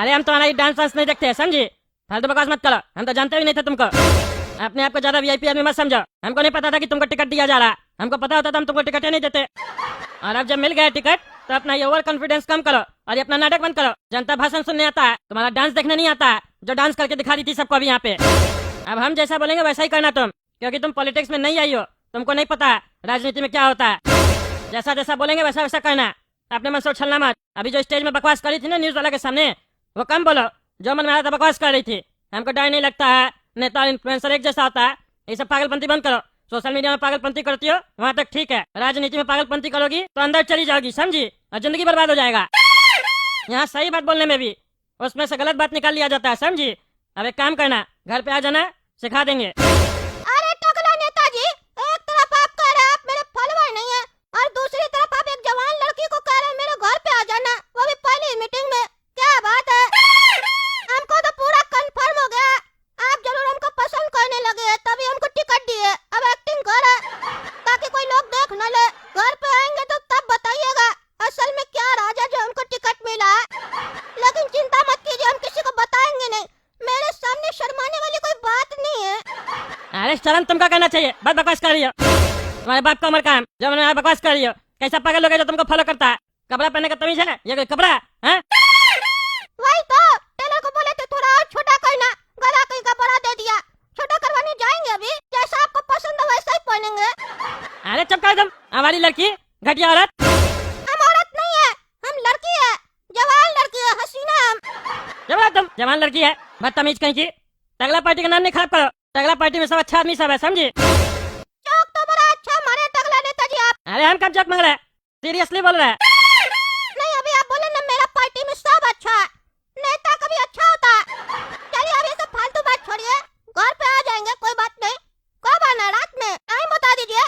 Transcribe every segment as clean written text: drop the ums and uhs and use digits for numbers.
अरे हम तुम्हारा डांस वांस नहीं देखते, समझी? फालतू बकवास मत करो, हम तो जानते भी नहीं थे तुमको। अपने आप को ज्यादा वीआईपी आदमी मत समझो। हमको नहीं पता था कि तुमको टिकट दिया जा रहा। हमको पता होता तो हम तुमको टिकट ही नहीं देते। और अब जब मिल गया टिकट तो अपना ये ओवर कॉन्फिडेंस कम करो और ये अपना नाटक बंद करो। जनता भाषण सुनने आता है, तुम्हारा डांस देखने नहीं आता है, जो डांस करके दिखा दी थी सबको अभी यहाँ पे। अब हम जैसा बोलेंगे वैसा ही करना तुम, क्योंकि तुम पॉलिटिक्स में नहीं आई हो, तुमको नहीं पता है राजनीति में क्या होता है। जैसा जैसा बोलेंगे वैसा वैसा करना, अपने मन से उछलना मत। अभी जो स्टेज में बकवास करी थी ना न्यूज वाला के सामने, वो कम बोलो। जो मन में आया था बकवास कर रही थी। हमको डर नहीं लगता है, नेता और इन्फ्लुएंसर एक जैसा होता है। ये सब पागलपंती बंद करो। सोशल मीडिया में पागलपंती करती हो वहाँ तक ठीक है, राजनीति में पागलपंती करोगी तो अंदर चली जाओगी, समझी? और जिंदगी बर्बाद हो जाएगा। यहाँ सही बात बोलने में भी उसमें से गलत बात निकाल लिया जाता है, समझी? अब एक काम करना, घर पे आ जाना, सिखा देंगे। अरे टकला नेताजी, एक तरफ आप कह रहे आप मेरे फॉलोअर नहीं है और दूसरी तरफ आप एक जवान लड़की को कह रहे हैं मेरे घर पे आ जाना, वो भी पहली मीटिंग में। क्या बात है? हमको तो पूरा कंफर्म हो गया, आप जरूर हमको पसंद करने लगे हैं, तभी हमको टिकट दिए। अब एक्टिंग कर ताकि कोई लोग देख न ले। घर पे आएंगे तो तब बताइएगा असल में क्या राज है जो हमको टिकट मिला है। लेकिन चिंता मत कीजिए, हम किसी को बताएंगे नहीं। मेरे सामने शर्माने वाली कोई बात नहीं है। अरे शर्म तुमको करना चाहिए, बस बकवास कर रही हो। तुम्हारे बाप का उम्र काम जब मैंने बकवास कर रही हो। कैसा पागल लोग है जो तुमको फॉलो करता है? कपड़ा पहनने का तमीज है? ये कोई कपड़ा है? वही तो टेलर को बोले थे थोड़ा और छोटा करना, गला कहीं का बड़ा दे दिया। छोटा करवाने जाएंगे अभी, जैसा आपको पसंद है वैसा ही पहनेंगे। अरे चुप कर तुम, हमारी लड़की घटिया औरत। हम औरत नहीं है, हम लड़की है, जवान लड़की है, हसीना हम। जब तुम जवान लड़की है, बदतमीज कहीं की। टगला पार्टी का नाम नहीं खराब करो। टगला पार्टी में सब अच्छा आदमी सब है, समझी? चौक तो बड़ा अच्छा मारे टगला नेताजी आप। अरे हम कब जग मांग रहे हैं, सीरियसली बोल रहे हैं। नहीं अभी आप बोले ना मेरा पार्टी में सब अच्छा है, नेता कभी अच्छा होता है। चलिए अब ये सब फालतू बात छोड़िए, घर पे आ जाएंगे, कोई बात नहीं। कब आना? रात में टाइम बता दीजिए।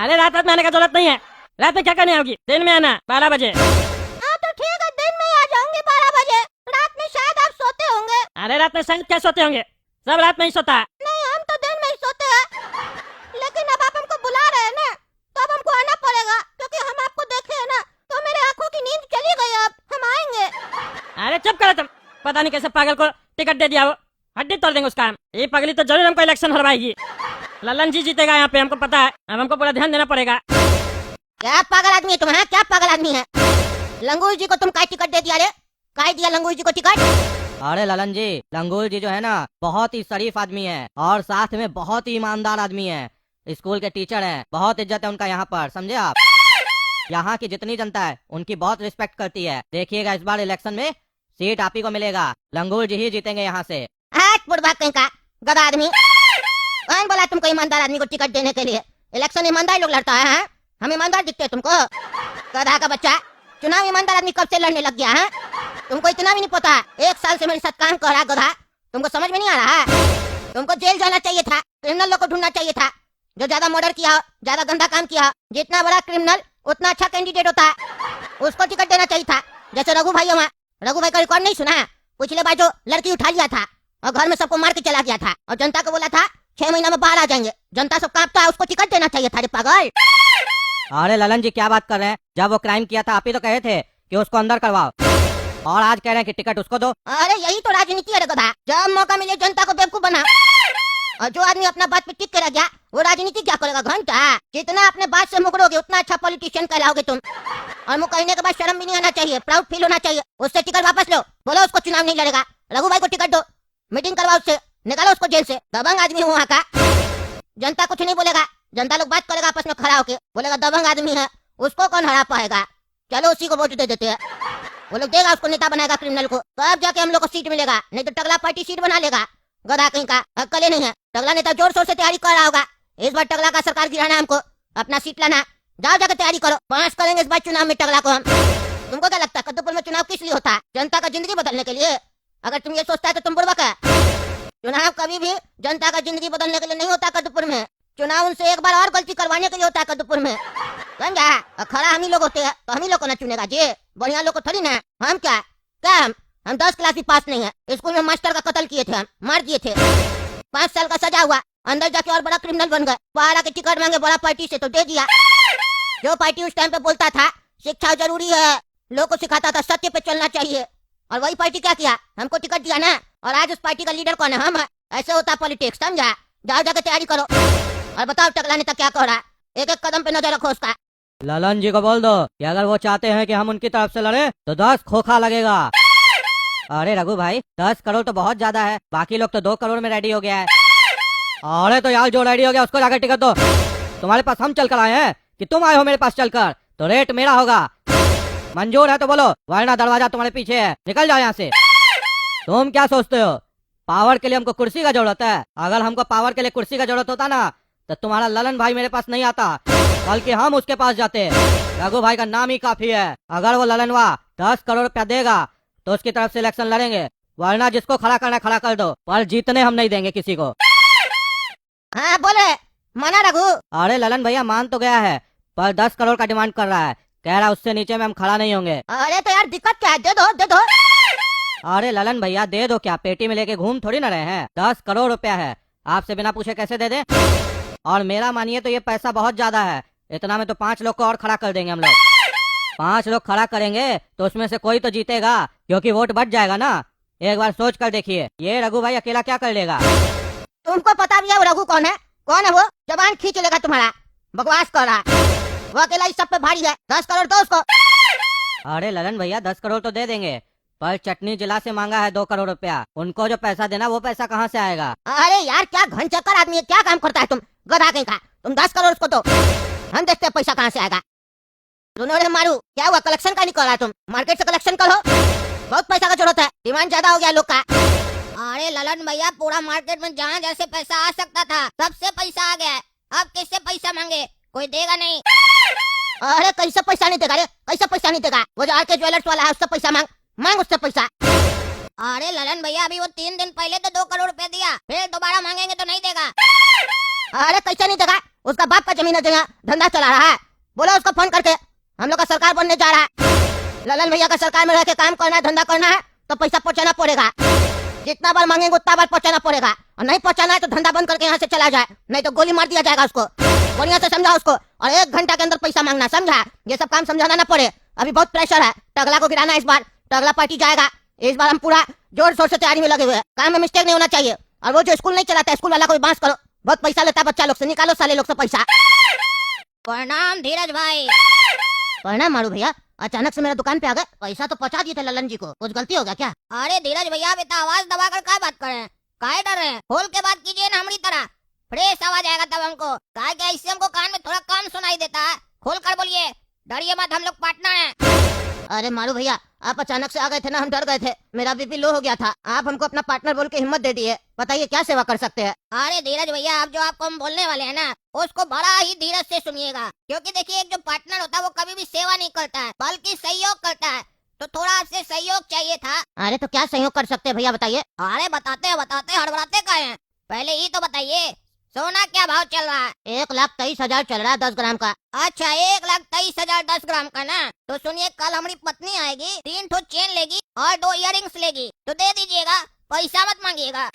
अरे रात में आने का जरूरत नहीं है। रात में क्या करने आओगी? दिन में आना 12 बजे। हाँ तो ठीक है, दिन में ही आ जाऊंगी 12 बजे। रात में शायद आप सोते होंगे। अरे रात में शायद क्या सोते होंगे, सब रात में ही सोता है। नहीं हम तो दिन में ही सोते हैं। लेकिन अब आप हमको बुला रहे हैं ना, तो अब हमको आना पड़ेगा, क्योंकि हम आपको देखे हैं ना तो मेरे आंखों की नींद चली गई। अब हम आएंगे। अरे चुप करो तुम, पता नहीं कैसे पागल को टिकट दे दिया, वो हड्डी तोड़ देंगे उसका। ये पगली तो जरूर हमको इलेक्शन हरवाएगी। ललन जी जीतेगा यहाँ पे, हमको पता है। अब हमको पूरा ध्यान देना पड़ेगा। क्या पागल आदमी है तुम? है क्या पागल आदमी है? लंगूर जी को तुम काय टिकट दे दिया रे? काय दिया लंगूर जी को टिकट? अरे ललन जी, लंगूर जी जो है ना बहुत ही शरीफ आदमी है और साथ में बहुत ही ईमानदार आदमी है। स्कूल के टीचर हैं, बहुत इज्जत है उनका यहाँ पर, समझे आप? यहाँ की जितनी जनता है उनकी बहुत रिस्पेक्ट करती है। देखिएगा इस बार इलेक्शन में सीट आप ही को मिलेगा, लंगूर जी ही जीतेंगे यहाँ से। बुढ़बा कहीं का गधा आदमी। कौन बोला तुमको ईमानदार आदमी को टिकट देने के लिए? इलेक्शन ईमानदार लोग लड़ता है, हैं? हम ईमानदार दिखते हैं तुमको? गधा का बच्चा, चुनाव ईमानदार आदमी कब से लड़ने लग गया है? तुमको इतना भी नहीं पता? 1 साल से मेरे साथ काम कर रहा है गधा, तुमको समझ में नहीं आ रहा है? तुमको जेल जाना चाहिए था, क्रिमिनल लोग को ढूंढना चाहिए था, जो ज्यादा मर्डर किया, ज्यादा गंदा काम किया। जितना बड़ा क्रिमिनल उतना अच्छा कैंडिडेट होता है, उसको टिकट देना चाहिए था। जैसे रघु भाई है, रघु भाई का रिकॉर्ड नहीं सुना है? पिछले बार जो लड़की उठा लिया था और घर में सबको मार के चला गया था और जनता को बोला था 6 महीना में बाहर आ जाएंगे, जनता सब कांपता है, उसको टिकट देना चाहिए था। रे पागल। अरे ललन जी क्या बात कर रहे हैं? जब वो क्राइम किया था आप ही तो कहे थे कि उसको अंदर करवाओ, और आज कह रहे हैं कि टिकट उसको दो। अरे यही तो राजनीति है रे गधा, जब मौका मिले जनता को बेवकूफ बना। और जो आदमी अपना बात पे टिक के रह गया वो राजनीति क्या करेगा? घंटा। जितना अपने बात से मुकरोगे उतना अच्छा पॉलिटिशियन कहलाओगे तुम। और मुँह कहने के बाद शर्म भी नहीं आना चाहिए, प्राउड फील होना चाहिए। उससे टिकट वापस लो, बोलो उसको चुनाव नहीं लड़ेगा। रघु भाई को टिकट दो, मीटिंग करवाओ उससे, निकालो उसको जेल से। दबंग आदमी हूँ वहाँ का, जनता कुछ नहीं बोलेगा, जनता लोग बात करेगा आपस में खड़ा होके, बोलेगा दबंग आदमी है, उसको कौन हरा पाएगा, चलो उसी को वोट दे देते हैं। वो लोग देगा, उसको नेता बनाएगा क्रिमिनल को, तब जाके हम लोग को सीट मिलेगा। नहीं तो टगला पार्टी सीट बना लेगा। गधा कहीं का अक्ल नहीं है। टगला नेता जोर शोर से तैयारी कर रहा होगा, इस बार टगला का सरकार गिराना, हमको अपना सीट लाना। जाओ जाकर तैयारी करो, पास करेंगे इस बार चुनाव में टगला को हम। तुमको क्या लगता है कद्दूपुर में चुनाव किस लिए होता है? जनता का जिंदगी बदलने के लिए। अगर तुम ये सोचता है तो तुम बुड़बक है। चुनाव कभी भी जनता का जिंदगी बदलने के लिए नहीं होता कद्दूपुर में। चुनाव उनसे एक बार और गलती करवाने के लिए होता है कद्दूपुर में, समझा? खड़ा हम ही लोग होते हैं तो हम ही लोग को ना चुनेगा जी, बढ़िया लोग को थोड़ी ना। हम क्या क्या हम 10 क्लास भी पास नहीं है। स्कूल में मास्टर का कत्ल किए थे, हम मार दिए थे, 5 साल का सजा हुआ, अंदर जाके और बड़ा क्रिमिनल बन गए। बाहर आके टिकट मांगे बड़ा पार्टी से तो दे दिया। जो पार्टी उस टाइम पे बोलता था शिक्षा जरूरी है, लोग को सिखाता था सत्य पे चलना चाहिए, और वही पार्टी क्या किया, हमको टिकट दिया ना, और आज उस पार्टी का लीडर कौन है, हम हैं। ऐसे होता पॉलिटिक्स, समझा। जाओ जाके तैयारी करो और बताओ टकला नेता क्या कह रहा है, एक एक कदम पे नजर रखो उसका। ललन जी को बोल दो कि अगर वो चाहते हैं कि हम उनकी तरफ से लड़े तो 10 खोखा लगेगा। अरे रघु भाई 10 करोड़ तो बहुत ज्यादा है, बाकी लोग तो 2 करोड़ में रेडी हो गया है। अरे तो यार जो रेडी हो गया उसको जाकर टिकट दो। तुम्हारे पास हम चल कर आए हैं कि तुम आए हो मेरे पास चलकर, तो रेट मेरा होगा। मंजूर है तो बोलो, वरना दरवाजा तुम्हारे पीछे है, निकल जाओ यहाँ से। तुम क्या सोचते हो पावर के लिए हमको कुर्सी का जरूरत है? अगर हमको पावर के लिए कुर्सी का जरूरत होता ना तो तुम्हारा ललन भाई मेरे पास नहीं आता, बल्कि हम उसके पास जाते। रघु भाई का नाम ही काफी है। अगर वो ललनवा 10 करोड़ रुपया देगा तो उसकी तरफ से इलेक्शन लड़ेंगे, वरना जिसको खड़ा करना खड़ा कर दो, पर जीतने हम नहीं देंगे किसी को। हाँ बोले, माना रघु। अरे ललन भैया मान तो गया है, पर 10 करोड़ का डिमांड कर रहा है, कह रहा है उससे नीचे में हम खड़ा नहीं होंगे। अरे तो यार दिक्कत क्या है, दे दो दे दो। अरे ललन भैया दे दो क्या, पेटी में लेके घूम थोड़ी ना रहे हैं। 10 करोड़ रुपया है, आपसे बिना पूछे कैसे दे दे? और मेरा मानिए तो ये पैसा बहुत ज्यादा है, इतना में तो 5 लोग को और खड़ा कर देंगे हम लोग। 5 लोग खड़ा करेंगे तो उसमें से कोई तो जीतेगा, क्योंकि वोट बढ़ जाएगा ना। एक बार सोच कर देखिए, ये रघु भाई अकेला क्या कर लेगा? तुमको पता भी है वो रघु कौन है? कौन है वो? जबान खींच लेगा तुम्हारा, बकवास कर रहा है। वो अकेला इस सब पे भारी है, 10 करोड़ दो उसको। अरे ललन भैया 10 करोड़ तो दे देंगे, पर चटनी जिला से मांगा है 2 करोड़ रुपया, उनको जो पैसा देना वो पैसा कहाँ से आएगा? अरे यार क्या घन चक्कर आदमी है, क्या काम करता है तुम, गधा कहीं का। तुम 10 करोड़ उसको दो, हम देखते हैं पैसा कहाँ से आएगा। दोनों मारू, क्या हुआ, कलेक्शन का नहीं कर रहा तुम? मार्केट से कलेक्शन करो, बहुत पैसा का जरूरत है, डिमांड ज्यादा हो गया लोग का। अरे ललन भैया पूरा मार्केट में जहाँ जैसे पैसा आ सकता था सबसे पैसा आ गया है, अब किससे पैसा मांगे, कोई देगा नहीं। अरे कैसे पैसा नहीं देगा रे, कैसे पैसा नहीं देगा? वो जो आरके ज्वेलर्स वाला है उससे पैसा मांग, मांग उससे पैसा। अरे ललन भैया अभी वो 3 दिन पहले तो 2 करोड़ रुपए दिया, फिर दोबारा मांगेंगे तो नहीं देगा। अरे कैसे नहीं देगा, उसका बाप का जमीन है, धंधा चला रहा है। बोलो उसको फोन करके, हम लोग का सरकार बनने जा रहा है। ललन भैया का सरकार में रह के काम करना है, धंधा करना है तो पैसा पहुँचाना पड़ेगा। जितना बार मांगेंगे उतना बार पहुँचाना पड़ेगा, और नहीं पहुँचाना है तो धंधा बंद करके यहाँ से चला जाए, नहीं तो गोली मार दिया जाएगा उसको। बढ़िया से समझा उसको, और 1 घंटा के अंदर पैसा मांगना, समझा? ये सब काम समझाना ना पड़े, अभी बहुत प्रेशर है। टगला को गिराना इस बार, टगला पार्टी जाएगा इस बार। हम पूरा जोर शोर से तैयारी में लगे हुए हैं, काम में मिस्टेक नहीं होना चाहिए। और वो जो स्कूल नहीं चलाता, स्कूल वाला को भी बांस करो, बहुत पैसा लेता है बच्चा लोग से, निकालो साले लोग से पैसा। प्रणाम धीरज भाई। प्रणाम मारू भैया, अचानक से मेरा दुकान पे आ गए, पैसा तो पहुंचा दिए थे ललन जी को, कुछ गलती हो गया क्या? अरे धीरज भैया आप इतना आवाज दबाकर क्या बात कर रहे हैं, काहे डर रहे हैं? खोल के बात कीजिए ना हमारी तरह, फ्रेश आवाज आएगा तब हमको। काहे क्या इससे हमको कान में थोड़ा कम सुनाई देता है, खोल कर बोलिए, डरिए मत, हम लोग पार्टनर हैं। अरे मारू भैया आप अचानक से आ गए थे ना, हम डर गए थे, मेरा बीपी लो हो गया था, आप हमको अपना पार्टनर बोल के हिम्मत दे दिए, बताइए क्या सेवा कर सकते हैं? अरे धीरज भैया आप जो आपको हम बोलने वाले हैं ना, उसको बड़ा ही धीरज से सुनिएगा, क्योंकि देखिए एक जो पार्टनर होता है वो कभी भी सेवा नहीं करता है बल्कि सहयोग करता है, तो थोड़ा आपसे सहयोग चाहिए था। अरे तो क्या सहयोग कर सकते हैं भैया बताइए? अरे बताते हड़बड़ाते का है, पहले ही तो बताइए सोना क्या भाव चल रहा है? 1,23,000 चल रहा है 10 ग्राम का। अच्छा 1,23,000 10 ग्राम का ना, तो सुनिए कल हमारी पत्नी आएगी, 3 ठो चेन लेगी और 2 इयररिंग्स लेगी, तो दे दीजिएगा, पैसा मत मांगिएगा।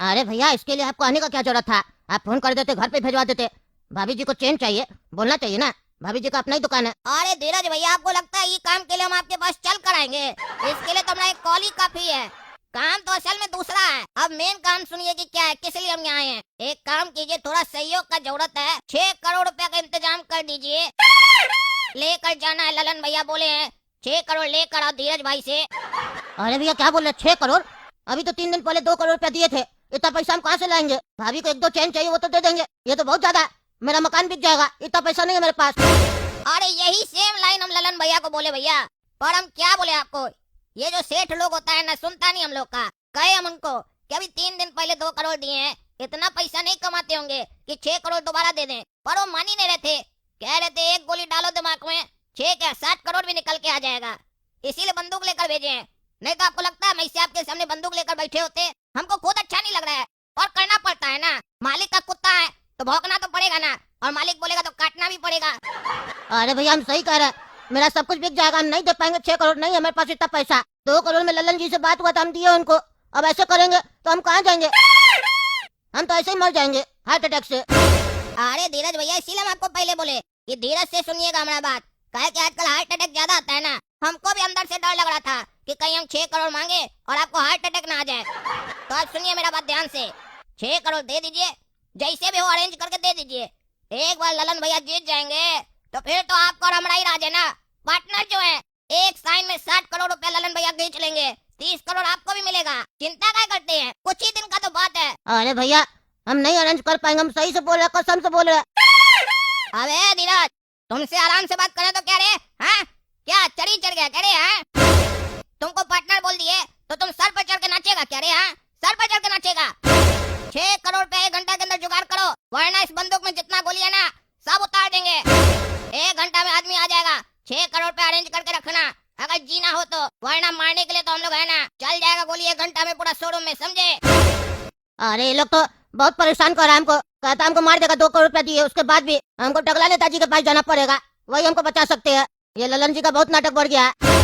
अरे भैया इसके लिए आपको आने का क्या जरूरत था, आप फोन कर देते, घर पे भेजवा देते। भाभी जी को चेन चाहिए, बोलना चाहिए ना, भाभी जी का अपना ही दुकान है। अरे धीरज भैया आपको लगता है ये काम के लिए हम आपके पास चल कर आएंगे? इसके लिए तो हमारा एक कॉल ही काफी है, काम तो असल में दूसरा है। अब मेन काम सुनिए कि क्या है, किस लिए हम यहाँ आए हैं। एक काम कीजिए, थोड़ा सहयोग का जरूरत है, 6 करोड़ रुपया का इंतजाम कर दीजिए, लेकर जाना है। ललन भैया बोले हैं 6 करोड़ लेकर आओ धीरज भाई से। अरे भैया क्या बोल रहे, 6 करोड़? अभी तो 3 दिन पहले 2 करोड़ रुपया दिए थे, इतना पैसा हम कहाँ से लाएंगे? भाभी को 1-2 चैन चाहिए वो तो दे देंगे, ये तो बहुत ज्यादा है, मेरा मकान बिक जाएगा, इतना पैसा नहीं है मेरे पास। अरे यही सेम लाइन हम ललन भैया को बोले भैया, पर हम क्या बोले आपको, ये जो सेठ लोग होता है ना, सुनता नहीं हम लोग का। कहे हम उनको कि अभी 3 दिन पहले 2 करोड़ दिए हैं, इतना पैसा नहीं कमाते होंगे कि 6 करोड़ दोबारा दे दें, पर वो मान ही नहीं रहे थे, कह रहे थे एक गोली डालो दिमाग में 6 क्या 7 करोड़ भी निकल के आ जाएगा, इसीलिए बंदूक लेकर भेजे हैं। नहीं तो आपको लगता है मैं इससे आपके सामने बंदूक लेकर बैठे होते? हमको खुद अच्छा नहीं लग रहा है, और करना पड़ता है ना, मालिक का कुत्ता है तो भौंकना तो पड़ेगा ना, और मालिक बोलेगा तो काटना भी पड़ेगा। अरे भैया हम सही कह रहे हैं, मेरा सब कुछ बिक जाएगा, हम नहीं दे पाएंगे, 6 करोड़ नहीं है मेरे पास इतना पैसा। 2 करोड़ में ललन जी से बात हुआ था, हम दिए उनको, अब ऐसे करेंगे तो हम कहाँ जाएंगे? हम तो ऐसे ही मर जाएंगे हार्ट अटैक से। अरे धीरज भैया इसीलिए हम आपको पहले बोले कि धीरज से सुनिएगा हमारा बात, कहे कि आजकल हार्ट अटैक ज्यादा आता है ना, हमको भी अंदर से डर लग रहा था कि कहीं हम 6 करोड़ मांगे और आपको हार्ट अटैक ना आ जाए। तो आप सुनिए मेरा बात ध्यान से, 6 करोड़ दे दीजिए, जैसे भी हो अरेंज करके दे दीजिए। एक बार ललन भैया जीत जाएंगे तो फिर तो आपको और हमारा ही राज है ना। पार्टनर जो है, एक साइन में 60 करोड़ रुपया ललन भैया खींच लेंगे, 30 करोड़ आपको भी मिलेगा। चिंता क्या करते हैं, कुछ ही दिन का तो बात है। अरे भैया हम नहीं अरेंज कर पाएंगे, हम सही से बोल रहे, कसम से बोल रहे। अबे धीरज, तुमसे आराम से बात करें तो क्या रे, हाँ क्या चढ़ी चढ़ गया क्या रे? हाँ तुमको पार्टनर बोल दिए तो तुम सर पर चढ़ के नाचेगा क्या रे? हाँ सर पर चढ़ के नाचेगा। 6 करोड़ पे 1 घंटा के अंदर जुगाड़ करो, वरना इस बंदूक में जितना गोली है ना सब उतार देंगे। 1 घंटा में आदमी आ जाएगा। 6 करोड़ पे अरेंज करके रखना, अगर जीना हो तो, वरना मारने के लिए तो हम लोग है ना। चल जाएगा गोली 1 घंटा में पूरा शोरूम में, समझे? अरे ये लोग तो बहुत परेशान कर रहा है हमको, कहता हमको मार देगा। 2 करोड़ रुपया दिए उसके बाद भी हमको टकला नेताजी के पास जाना पड़ेगा, वही हमको बचा सकते हैं। ये ललन जी का बहुत नाटक बढ़ गया है।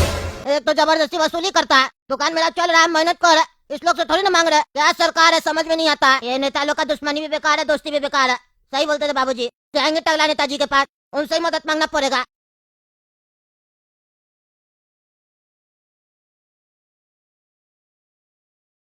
एक तो जबरदस्ती वसूली करता है, दुकान मेरा चल रहा है, मेहनत कर रहा है, इस लोग से थोड़ी ना मांग रहे। क्या सरकार है समझ में नहीं आता। ये नेता लोग का दुश्मनी भी बेकार है, दोस्ती भी बेकार है। सही बोलते थे बाबूजी, जाएंगे टकला नेताजी के पास, उनसे ही मदद मांगना पड़ेगा।